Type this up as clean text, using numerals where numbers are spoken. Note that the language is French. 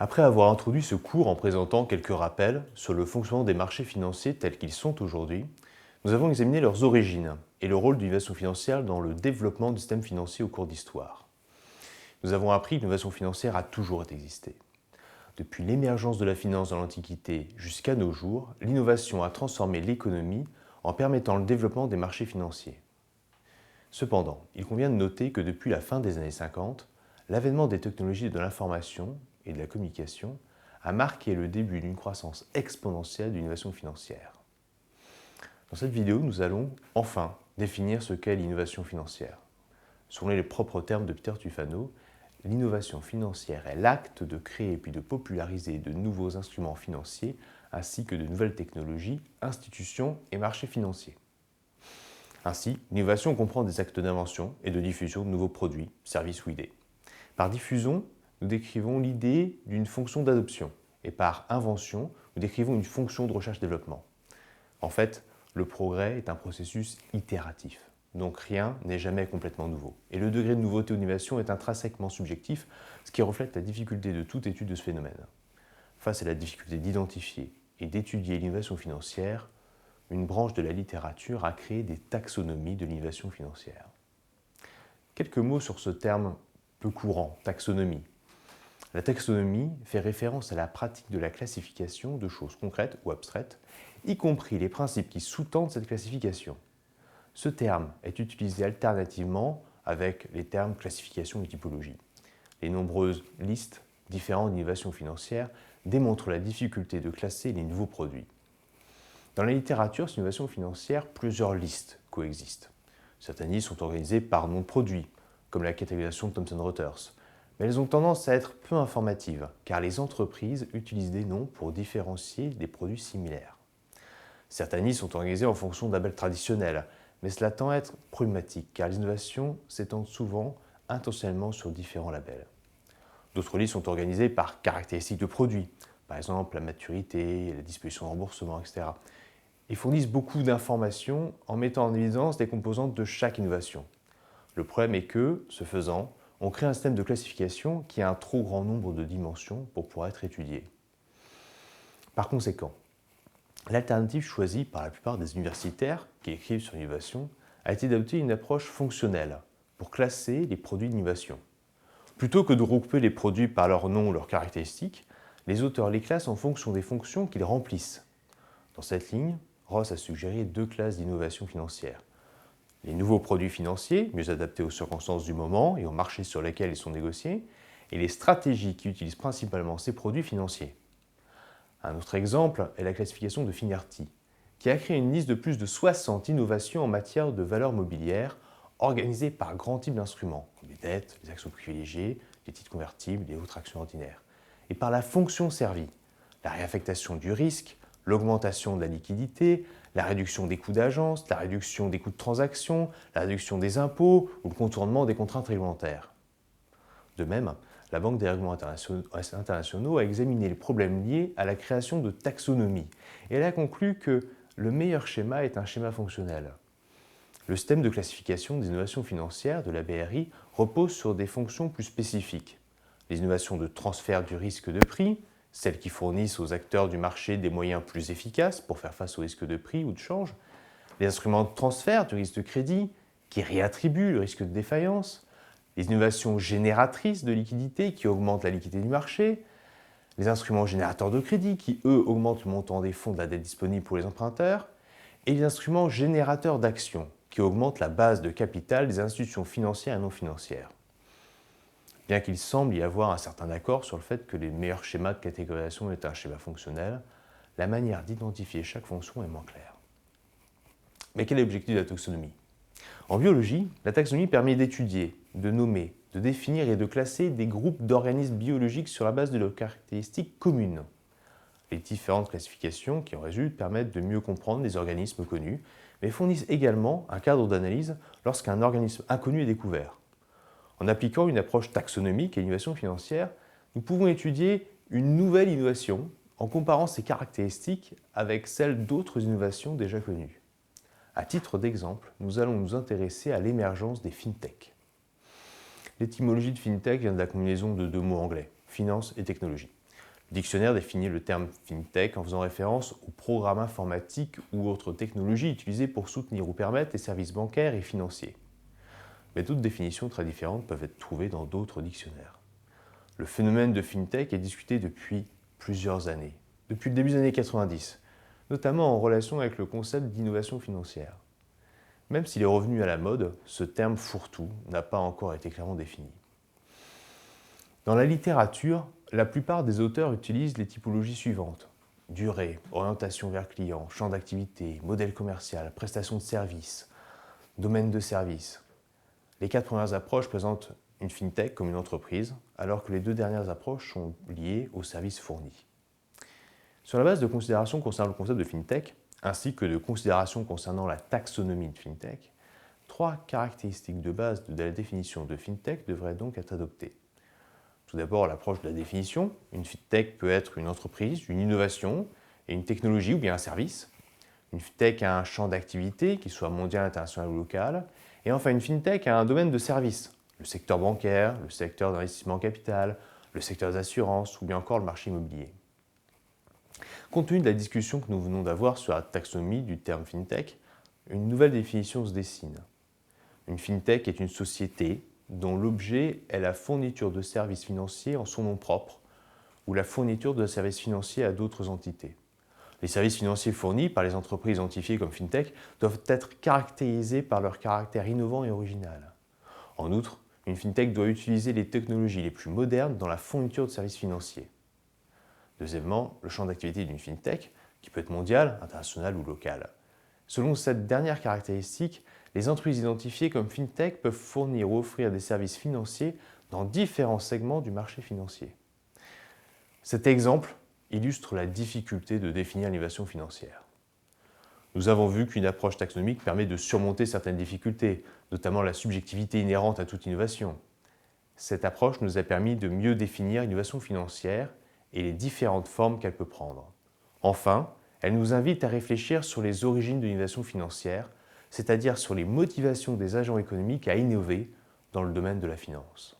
Après avoir introduit ce cours en présentant quelques rappels sur le fonctionnement des marchés financiers tels qu'ils sont aujourd'hui, nous avons examiné leurs origines et le rôle de l'innovation financière dans le développement du système financier au cours d'histoire. Nous avons appris que l'innovation financière a toujours existé. Depuis l'émergence de la finance dans l'Antiquité jusqu'à nos jours, l'innovation a transformé l'économie en permettant le développement des marchés financiers. Cependant, il convient de noter que depuis la fin des années 50, l'avènement des technologies de l'information et de la communication a marqué le début d'une croissance exponentielle de l'innovation financière. Dans cette vidéo, nous allons enfin définir ce qu'est l'innovation financière. Selon les propres termes de Peter Tufano, l'innovation financière est l'acte de créer puis de populariser de nouveaux instruments financiers ainsi que de nouvelles technologies, institutions et marchés financiers. Ainsi, l'innovation comprend des actes d'invention et de diffusion de nouveaux produits, services ou idées. Par diffusion, nous décrivons l'idée d'une fonction d'adoption et par invention, nous décrivons une fonction de recherche-développement. En fait, le progrès est un processus itératif, donc rien n'est jamais complètement nouveau. Et le degré de nouveauté ou d'innovation est intrinsèquement subjectif, ce qui reflète la difficulté de toute étude de ce phénomène. Face à la difficulté d'identifier et d'étudier l'innovation financière, une branche de la littérature a créé des taxonomies de l'innovation financière. Quelques mots sur ce terme peu courant, taxonomie. La taxonomie fait référence à la pratique de la classification de choses concrètes ou abstraites, y compris les principes qui sous-tendent cette classification. Ce terme est utilisé alternativement avec les termes classification et typologie. Les nombreuses listes différentes d'innovation financière démontrent la difficulté de classer les nouveaux produits. Dans la littérature sur l'innovation financière, plusieurs listes coexistent. Certaines listes sont organisées par nom de produit, comme la catégorisation de Thomson Reuters, mais elles ont tendance à être peu informatives, car les entreprises utilisent des noms pour différencier des produits similaires. Certaines listes sont organisées en fonction de labels traditionnels, mais cela tend à être problématique, car les innovations s'étendent souvent intentionnellement sur différents labels. D'autres listes sont organisées par caractéristiques de produits, par exemple la maturité, la disposition de remboursement, etc. Ils fournissent beaucoup d'informations en mettant en évidence les composantes de chaque innovation. Le problème est que, ce faisant, on crée un système de classification qui a un trop grand nombre de dimensions pour pouvoir être étudié. Par conséquent, l'alternative choisie par la plupart des universitaires qui écrivent sur l'innovation a été d'adopter une approche fonctionnelle pour classer les produits d'innovation. Plutôt que de regrouper les produits par leur nom ou leurs caractéristiques, les auteurs les classent en fonction des fonctions qu'ils remplissent. Dans cette ligne, Ross a suggéré deux classes d'innovation financière. Les nouveaux produits financiers, mieux adaptés aux circonstances du moment et aux marchés sur lesquels ils sont négociés, et les stratégies qui utilisent principalement ces produits financiers. Un autre exemple est la classification de Finarty, qui a créé une liste de plus de 60 innovations en matière de valeurs mobilières organisées par grands types d'instruments, comme les dettes, les actions privilégiées, les titres convertibles et autres actions ordinaires, et par la fonction servie, la réaffectation du risque, l'augmentation de la liquidité, la réduction des coûts d'agence, la réduction des coûts de transaction, la réduction des impôts ou le contournement des contraintes réglementaires. De même, la Banque des règlements internationaux a examiné les problèmes liés à la création de taxonomies et elle a conclu que le meilleur schéma est un schéma fonctionnel. Le système de classification des innovations financières de la BRI repose sur des fonctions plus spécifiques. Les innovations de transfert du risque de prix, celles qui fournissent aux acteurs du marché des moyens plus efficaces pour faire face au risque de prix ou de change, les instruments de transfert du risque de crédit, qui réattribuent le risque de défaillance, les innovations génératrices de liquidité qui augmentent la liquidité du marché, les instruments générateurs de crédit qui, eux, augmentent le montant des fonds de la dette disponible pour les emprunteurs, et les instruments générateurs d'actions qui augmentent la base de capital des institutions financières et non financières. Bien qu'il semble y avoir un certain accord sur le fait que les meilleurs schémas de catégorisation est un schéma fonctionnel, la manière d'identifier chaque fonction est moins claire. Mais quel est l'objectif de la taxonomie ? En biologie, la taxonomie permet d'étudier, de nommer, de définir et de classer des groupes d'organismes biologiques sur la base de leurs caractéristiques communes. Les différentes classifications qui en résultent permettent de mieux comprendre les organismes connus, mais fournissent également un cadre d'analyse lorsqu'un organisme inconnu est découvert. En appliquant une approche taxonomique à l'innovation financière, nous pouvons étudier une nouvelle innovation en comparant ses caractéristiques avec celles d'autres innovations déjà connues. À titre d'exemple, nous allons nous intéresser à l'émergence des fintech. L'étymologie de fintech vient de la combinaison de deux mots anglais, finance et technologie. Le dictionnaire définit le terme FinTech en faisant référence aux programmes informatiques ou autres technologies utilisées pour soutenir ou permettre les services bancaires et financiers. Mais d'autres définitions très différentes peuvent être trouvées dans d'autres dictionnaires. Le phénomène de FinTech est discuté depuis plusieurs années, depuis le début des années 90, notamment en relation avec le concept d'innovation financière. Même s'il est revenu à la mode, ce terme fourre-tout n'a pas encore été clairement défini. Dans la littérature, la plupart des auteurs utilisent les typologies suivantes: durée, orientation vers client, champ d'activité, modèle commercial, prestation de services, domaine de service. Les 4 premières approches présentent une FinTech comme une entreprise, alors que les 2 dernières approches sont liées aux services fournis. Sur la base de considérations concernant le concept de FinTech, ainsi que de considérations concernant la taxonomie de FinTech, 3 caractéristiques de base de la définition de FinTech devraient donc être adoptées. Tout d'abord, l'approche de la définition. Une FinTech peut être une entreprise, une innovation et une technologie ou bien un service. Une FinTech a un champ d'activité, qu'il soit mondial, international ou local. Et enfin, une FinTech a un domaine de service, le secteur bancaire, le secteur d'investissement en capital, le secteur des assurances ou bien encore le marché immobilier. Compte tenu de la discussion que nous venons d'avoir sur la taxonomie du terme FinTech, une nouvelle définition se dessine. Une FinTech est une société dont l'objet est la fourniture de services financiers en son nom propre ou la fourniture de services financiers à d'autres entités. Les services financiers fournis par les entreprises identifiées comme FinTech doivent être caractérisés par leur caractère innovant et original. En outre, une FinTech doit utiliser les technologies les plus modernes dans la fourniture de services financiers. Deuxièmement, le champ d'activité d'une FinTech, qui peut être mondial, international ou local. Selon cette dernière caractéristique, les entreprises identifiées comme FinTech peuvent fournir ou offrir des services financiers dans différents segments du marché financier. Cet exemple illustre la difficulté de définir l'innovation financière. Nous avons vu qu'une approche taxonomique permet de surmonter certaines difficultés, notamment la subjectivité inhérente à toute innovation. Cette approche nous a permis de mieux définir l'innovation financière et les différentes formes qu'elle peut prendre. Enfin, elle nous invite à réfléchir sur les origines de l'innovation financière, c'est-à-dire sur les motivations des agents économiques à innover dans le domaine de la finance.